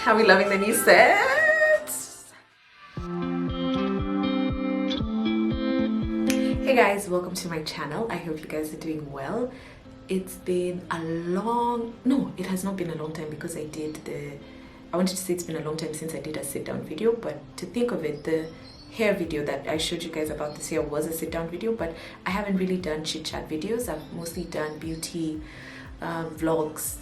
Are we loving the new sets? Hey guys, welcome to my channel. I hope you guys are doing well. It's been a long, no, it has not been a long time because I wanted to say it's been a long time since I did a sit down video, but to think of it, the hair video that I showed you guys about this year was a sit down video, but I haven't really done chit chat videos. I've mostly done beauty vlogs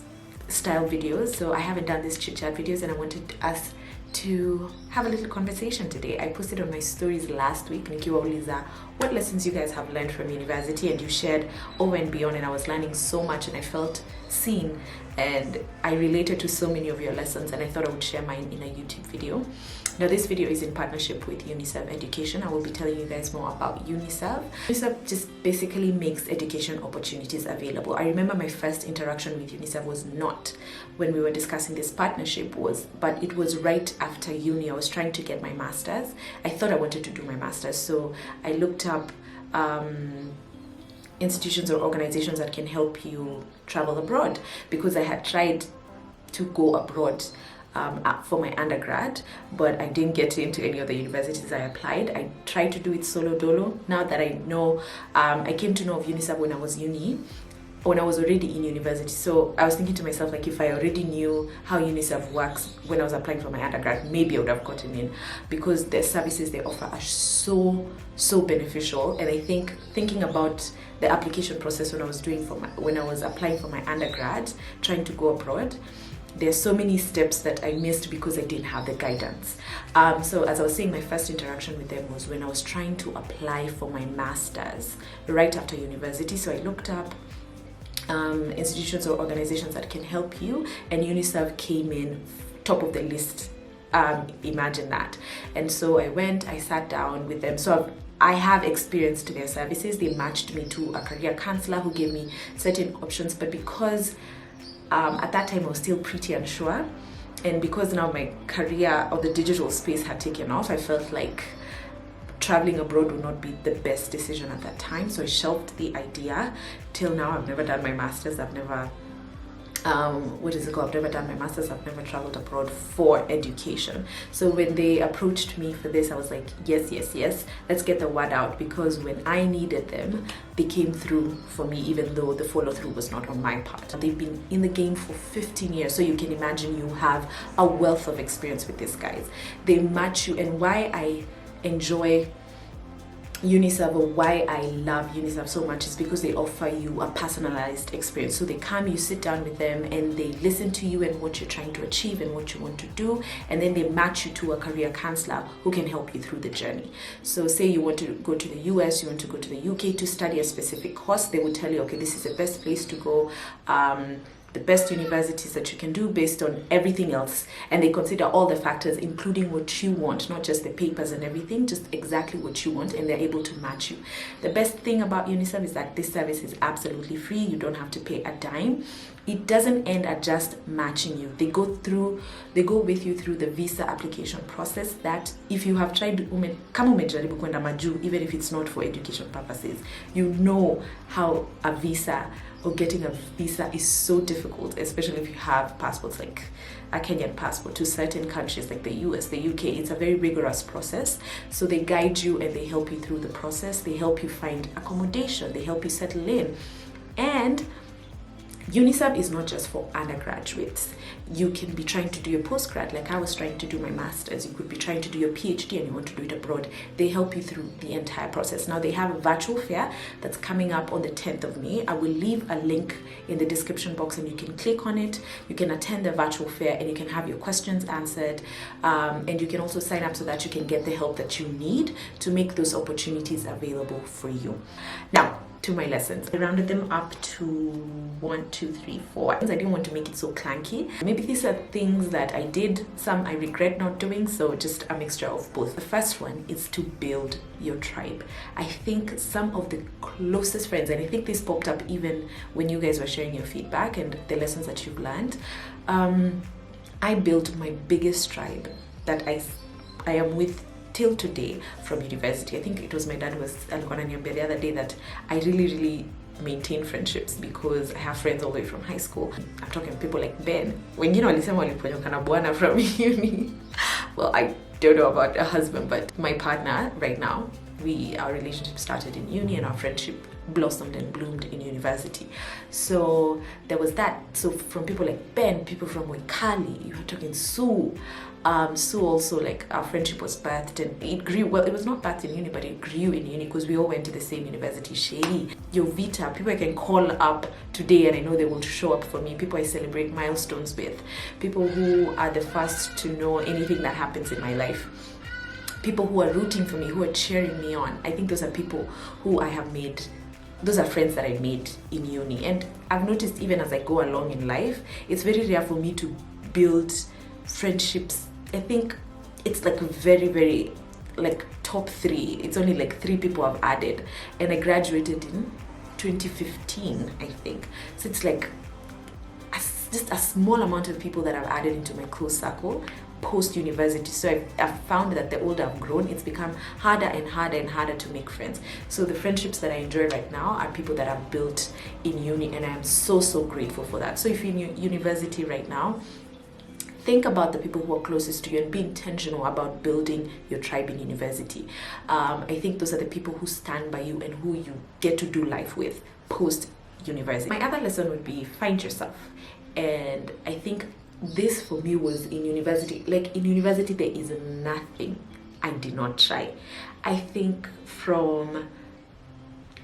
style videos, so I haven't done these chit chat videos, and I wanted us to have a little conversation today. I posted on my stories last week, Nikiwa Uliza, what lessons you guys have learned from university, and you shared over and beyond, and I was learning so much and I felt seen and I related to so many of your lessons, and I thought I would share mine in a YouTube video. Now this video is in partnership with Uniserv Education. I will be telling you guys more about Uniserv. Uniserv just basically makes education opportunities available. I remember my first interaction with Uniserv was not when we were discussing this partnership, but it was right after uni. I was trying to get my master's. I thought I wanted to do my master's, so I looked up institutions or organizations that can help you travel abroad, because I had tried to go abroad for my undergrad, but I didn't get into any of the universities I applied. I tried to do it solo dolo. Now that I know, I came to know of Uniserv when I was already in university. So I was thinking to myself, like, if I already knew how Uniserv works when I was applying for my undergrad, maybe I would have gotten in, because the services they offer are so beneficial. And I think thinking about the application process when I was applying for my undergrad, trying to go abroad, there's so many steps that I missed because I didn't have the guidance. So as I was saying, my first interaction with them was when I was trying to apply for my master's right after university. So I looked up institutions or organizations that can help you, and Uniserv came in top of the list. Imagine that. And so I sat down with them. So I have experienced their services. They matched me to a career counselor who gave me certain options, but because at that time I was still pretty unsure, and because now my career or the digital space had taken off, I felt like traveling abroad would not be the best decision at that time. So I shelved the idea. Till now, I've never done my master's. I've never I've never done my master's. I've never traveled abroad for education. So when they approached me for this, I was like, yes, let's get the word out, because when I needed them, they came through for me, even though the follow through was not on my part. They've been in the game for 15 years, so you can imagine you have a wealth of experience with these guys. They match you, and why I enjoy Uniserv, or why I love Uniserv so much, is because they offer you a personalized experience. So they come, you sit down with them, and they listen to you and what you're trying to achieve and what you want to do, and then they match you to a career counselor who can help you through the journey. So say you want to go to the US, you want to go to the UK to study a specific course, they will tell you, okay, this is the best place to go, the best universities that you can do based on everything else, and they consider all the factors, including what you want, not just the papers and everything, just exactly what you want, and they're able to match you. The best thing about Uniserv is that this service is absolutely free. You don't have to pay a dime. It doesn't end at just matching you. They go with you through the visa application process, that if you have tried kama umejaribu kwenda majuu, even if it's not for education purposes, you know how a visa or getting a visa is so difficult, especially if you have passports like a Kenyan passport to certain countries like the US, the UK. It's a very rigorous process. So they guide you and they help you through the process. They help you find accommodation. They help you settle in. And Uniserv is not just for undergraduates. You can be trying to do your postgrad, like I was trying to do my master's. You could be trying to do your PhD and you want to do it abroad. They help you through the entire process. Now they have a virtual fair that's coming up on the 10th of May. I will leave a link in the description box, and you can click on it. You can attend the virtual fair and you can have your questions answered. And you can also sign up so that you can get the help that you need to make those opportunities available for you. Now, to my lessons, I rounded them up to 1, 2, 3, 4. I didn't want to make it so clunky. Maybe these are things that I did, some I regret not doing, so just a mixture of both. The first one is to build your tribe. I think some of the closest friends, and I think this popped up even when you guys were sharing your feedback and the lessons that you've learned, I built my biggest tribe that I am with till today from university. I think it was my dad was alikuwa ananiambia the other day that I really maintain friendships because I have friends all the way from high school. I'm talking people like Ben. Wengine walisema waliponyoka na bwana from uni. Well, I don't know about a husband, but my partner right now, our relationship started in uni and our friendship blossomed and bloomed in university. So there was that. So from people like Ben, people from Waikali, you were talking Sue. Sue also, like, our friendship was birthed and it grew. Well, it was not birthed in uni, but it grew in uni because we all went to the same university. Shady, Jovita, people I can call up today and I know they will show up for me. People I celebrate milestones with. People who are the first to know anything that happens in my life. People who are rooting for me, who are cheering me on. I think those are people who I have made. Those are friends that I made in uni. And I've noticed even as I go along in life, it's very rare for me to build friendships. I think it's like very, very, like, top 3. It's only like 3 people I've added. And I graduated in 2015, I think. So it's like just a small amount of people that I've added into my close circle post-university. So I've found that the older I've grown, it's become harder and harder and harder to make friends. So the friendships that I enjoy right now are people that I've built in uni, and I'm so, so grateful for that. So if you're in university right now, think about the people who are closest to you and be intentional about building your tribe in university. I think those are the people who stand by you and who you get to do life with post-university. My other lesson would be find yourself. And I think this for me was in university. Like, in university, there is nothing I did not try. I think from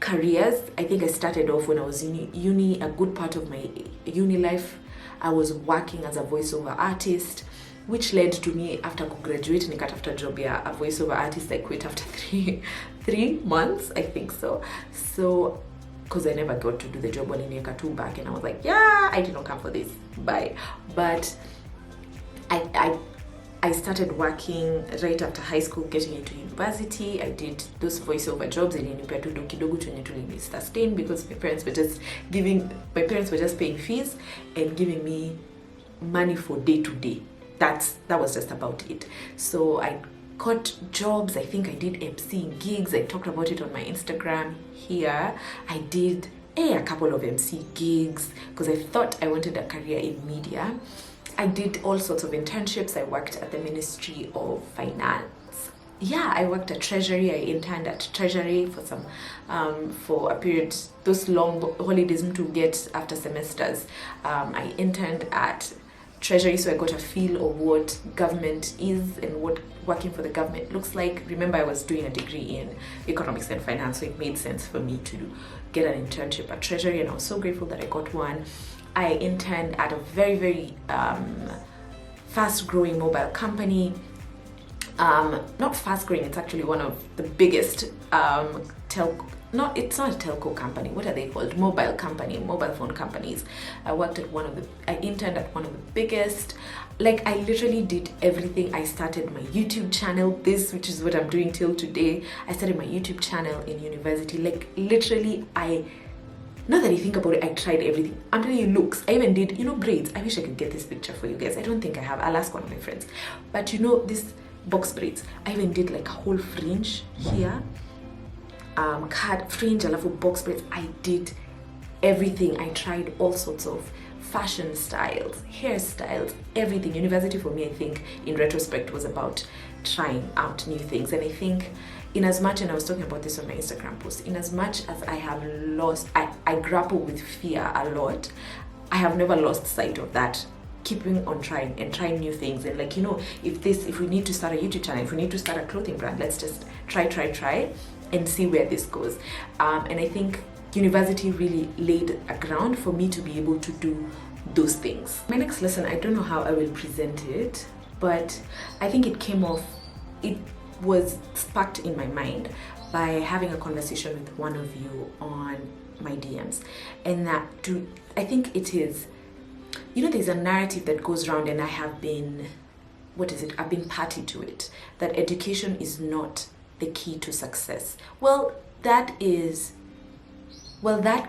careers, I think I started off when I was in uni. A good part of my uni life, I was working as a voiceover artist, which led to me after graduating, nikatafuta job ya a voiceover artist. I quit after three months, I think so. So, because I never got to do the job, waliniweka tu back, and I was like, yeah, I did not come for this, bye. But I started working right after high school, getting into university. I did those voiceover jobs ilinipea tu kidogo chenye sustain because my parents were just paying fees and giving me money for day to day. That was just about it. So I got jobs. I think I did MC gigs. I talked about it on my Instagram here. I did a couple of MC gigs because I thought I wanted a career in media. I did all sorts of internships. I worked at the Ministry of Finance. Yeah, I worked at Treasury. I interned at Treasury for a period, those long holidays to get after semesters. I interned at Treasury, so I got a feel of what government is and what working for the government looks like. Remember, I was doing a degree in economics and finance, so it made sense for me to get an internship at Treasury, and I was so grateful that I got one. I interned at a very, very fast-growing mobile company. Not fast-growing, it's actually one of the biggest it's not a telco company. What are they called? Mobile phone companies. I interned at one of the biggest. Like, I literally did everything. I started my YouTube channel, which is what I'm doing till today. I started my YouTube channel in university. Like, literally, now that I think about it, I tried everything. I'm telling you, looks. I even did, braids. I wish I could get this picture for you guys. I don't think I have. I'll ask one of my friends. But this box braids. I even did like a whole fringe here. Card fringe, alafu box braids. I did everything. I tried all sorts of fashion styles, hairstyles, everything. University for me, I think, in retrospect, was about trying out new things. And I think, in as much, and I was talking about this on my Instagram post, in as much as I have I grapple with fear a lot, I have never lost sight of that. Keeping on trying and trying new things, and if we need to start a YouTube channel, if we need to start a clothing brand, let's just try and see where this goes. And I think university really laid a ground for me to be able to do those things. My next lesson, I don't know how I will present it, but I think it was sparked in my mind by having a conversation with one of you on my DMs. And I think it is, there's a narrative that goes around, and I've been party to it, that education is not the key to success. Well, that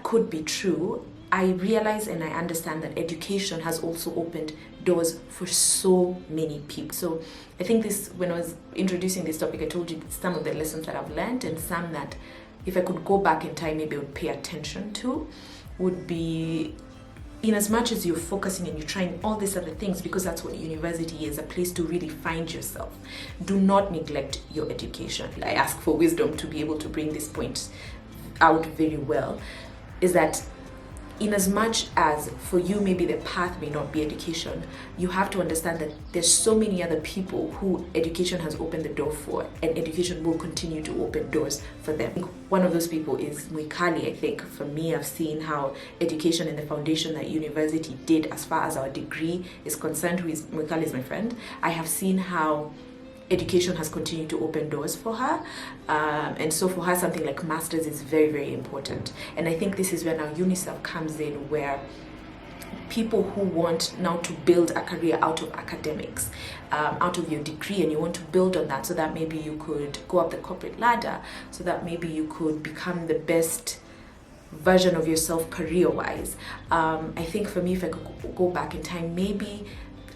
could be true. I realize and I understand that education has also opened doors for so many people. So I think when I was introducing this topic, I told you some of the lessons that I've learned and some that, if I could go back in time, maybe I would pay attention to would be, in as much as you're focusing and you're trying all these other things, because that's what university is, a place to really find yourself, do not neglect your education. I ask for wisdom to be able to bring this point out very well, is that in as much as for you maybe the path may not be education, you have to understand that there's so many other people who education has opened the door for, and education will continue to open doors for them. One of those people is Mwikali. I think for me, I've seen how education and the foundation that university did as far as our degree is concerned. Mwikali is my friend. I have seen how education has continued to open doors for her, and so for her something like masters is very, very important. And I think this is where now Uniserv comes in, where people who want now to build a career out of academics, out of your degree, and you want to build on that so that maybe you could go up the corporate ladder, so that maybe you could become the best version of yourself career-wise. I think for me, if I could go back in time, maybe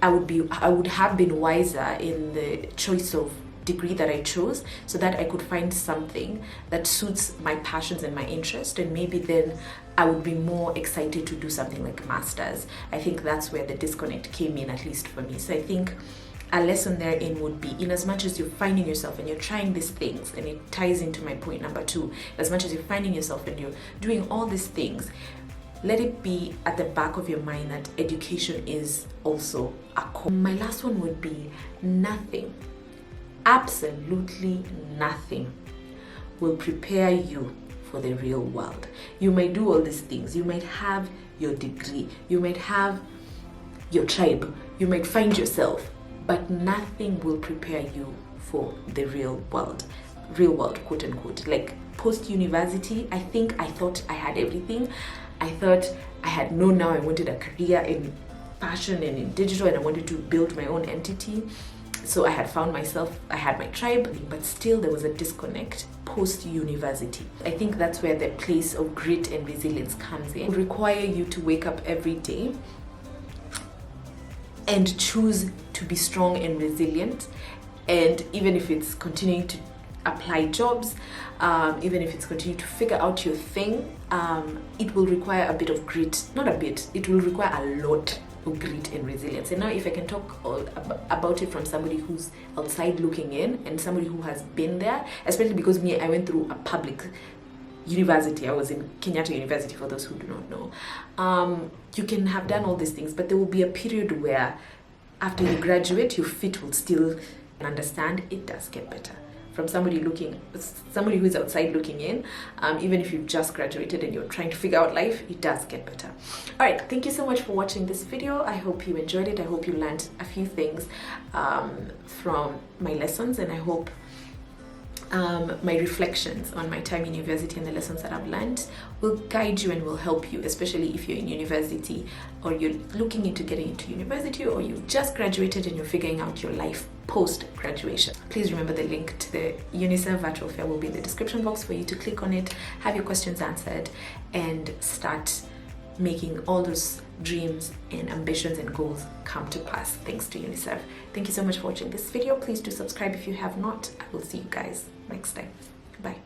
I would have been wiser in the choice of degree that I chose, so that I could find something that suits my passions and my interest, and maybe then I would be more excited to do something like masters. I think that's where the disconnect came in, at least for me. So I think a lesson therein would be, in as much as you're finding yourself and you're trying these things, and it ties into my point number 2, as much as you're finding yourself and you're doing all these things, let it be at the back of your mind that education is also a core. My last one would be nothing, absolutely nothing will prepare you for the real world. You might do all these things. You might have your degree. You might have your tribe. You might find yourself, but nothing will prepare you for the real world. Real world, quote unquote. Like post-university, I think I thought I had everything. I thought I had known now I wanted a career in fashion and in digital, and I wanted to build my own entity. So I had found myself, I had my tribe, but still there was a disconnect post-university. I think that's where the place of grit and resilience comes in. It will require you to wake up every day and choose to be strong and resilient. And even if it's continuing to apply jobs, even if it's continuing to figure out your thing, it will require a bit of grit. Not a bit, it will require a lot of grit and resilience. And now if I can talk about it from somebody who's outside looking in, and somebody who has been there, especially because I went through a public university. I was in Kenyatta University, for those who do not know. You can have done all these things, but there will be a period where after you graduate, your feet will still understand it does get better. From somebody who is outside looking in, even if you've just graduated and you're trying to figure out life, it does get better. All right, thank you so much for watching this video. I hope you enjoyed it. I hope you learned a few things from my lessons, and I hope my reflections on my time in university and the lessons that I've learned will guide you and will help you, especially if you're in university, or you're looking into getting into university, or you've just graduated and you're figuring out your life post-graduation. Please remember the link to the Uniserv Virtual Fair will be in the description box for you to click on it, have your questions answered, and start making all those dreams and ambitions and goals come to pass thanks to Uniserv. Thank you so much for watching this video. Please do subscribe if you have not. I will see you guys next time. Bye.